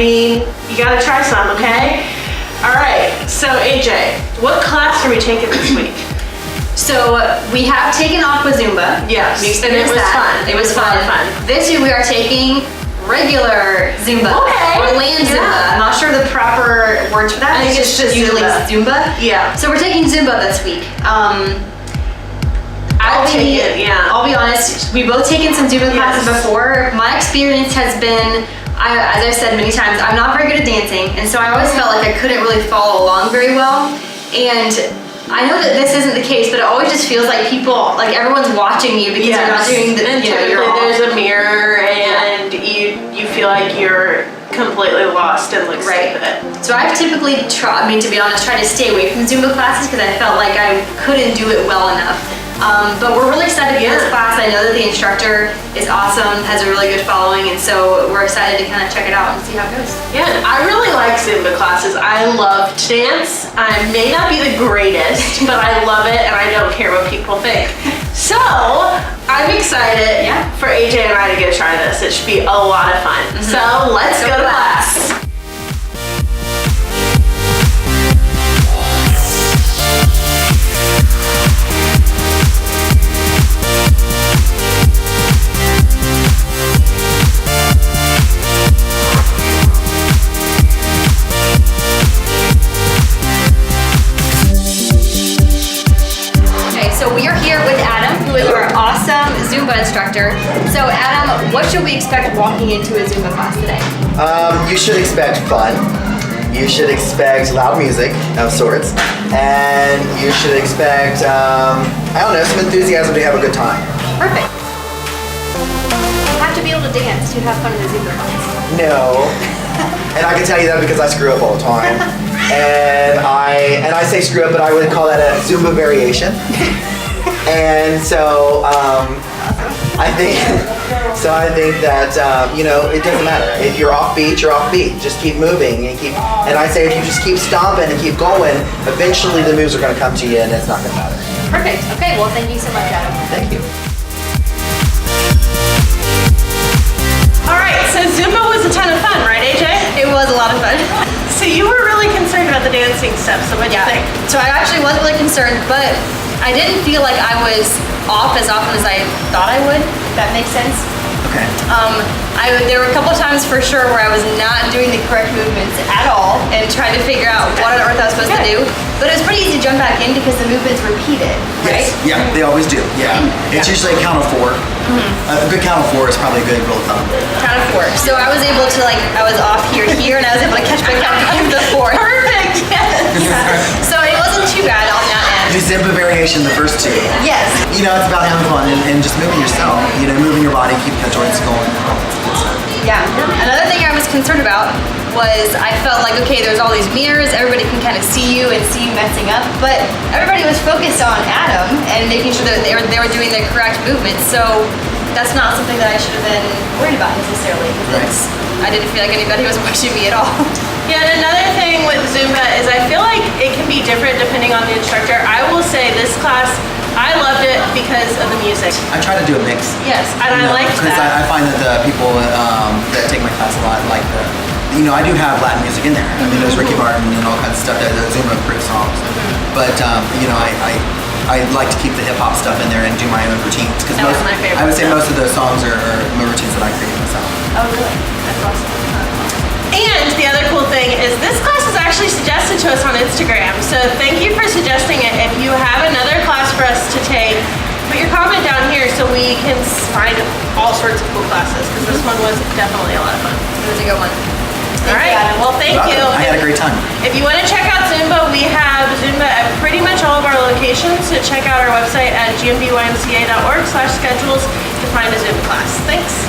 mean, you gotta try some, okay? All right, so AJ, what class are we taking this week? So we have taken Aqua Zumba. Yes, and it was fun. It was fun. This year we are taking regular Zumba. Okay. Or land Zumba. I'm not sure the proper words for that. I think it's just usually Zumba. Yeah. So we're taking Zumba this week. I'll be honest, we both taken some Zumba classes before. My experience has been, as I've said many times, I'm not very good at dancing, and so I always felt like I couldn't really follow along very well. And I know that this isn't the case, but it always just feels like people, like everyone's watching you because you're not doing the, and there's a mirror and you feel like you're completely lost and like stupid. So I've typically tried, to be honest, tried to stay away from Zumba classes because I felt like I couldn't do it well enough. But we're really excited for this class. I know that the instructor is awesome, has a really good following, and so we're excited to kind of check it out and see how it goes. Yeah, I really like Zumba classes. I love to dance. I may not be the greatest, but I love it and I don't care what people think. So, I'm excited for AJ and I to go try this. It should be a lot of fun. So, let's go to class. Instructor. So Adam, what should we expect walking into a Zumba class today? You should expect fun. You should expect loud music of sorts. And you should expect, I don't know, some enthusiasm to have a good time. Perfect. You have to be able to dance to have fun in a Zumba class. No. And I can tell you that because I screw up all the time. and I say screw up, but I would call that a Zumba variation. And so, I think that it doesn't matter. If you're offbeat, you're offbeat. Just keep moving and I say if you just keep stomping and keep going, eventually the moves are going to come to you and it's not going to matter. Perfect. Okay. Well, thank you so much, Adam. Thank you. All right. So Zumba was a ton of fun, right, AJ? It was a lot of fun. So you were really concerned about the dancing stuff. So what do you think? So I actually was really concerned, but I didn't feel like I was off as often as I thought I would, if that makes sense. Okay. There were a couple times for sure where I was not doing the correct movements at all and trying to figure out what on earth I was supposed to do. But it was pretty easy to jump back in because the movements repeated, right? Yes. Yeah, they always do. Yeah. It's usually a count of 4. A good count of 4 is probably a good rule of thumb. Count of 4. So I was able to I was off here, and I was able to catch my count of the 4. Perfect. Yes. So it wasn't too bad on that end. Do Zumba variation the first 2. Yes. It's about having fun and just moving yourself. Moving your body, keeping the joints going. Yeah. Another thing I was concerned about was I felt like, okay, there's all these mirrors, everybody can kind of see you and see you messing up, but everybody was focused on Adam and making sure that they were doing the correct movements. So that's not something that I should have been worried about necessarily. I didn't feel like anybody was watching me at all. Yeah, and another thing with Zumba is I feel like it can be different depending on the instructor. I will say this class, I loved it because of the music. I try to do a mix. Yes, and I liked that. Because I find that the people that take my class a lot like I do have Latin music in there. There's Ricky Martin and all kinds of stuff. There's Zumba approved songs. But, I like to keep the hip hop stuff in there and do my own routines. That was my favorite. I would say most of those songs are my routines that I create myself. Oh, good. That's awesome. And the other cool thing is this class is actually suggested to us on Instagram. So thank you for suggesting it. If you have another class for us to take, put your comment down here so we can find all sorts of cool classes because this one was definitely a lot of fun. It was a good one. All right. Well, thank you. I had a great time. If you want to check out Zumba, we have Zumba at pretty much all of our locations. So check out our website at gmbymca.org/schedules to find a Zumba class. Thanks.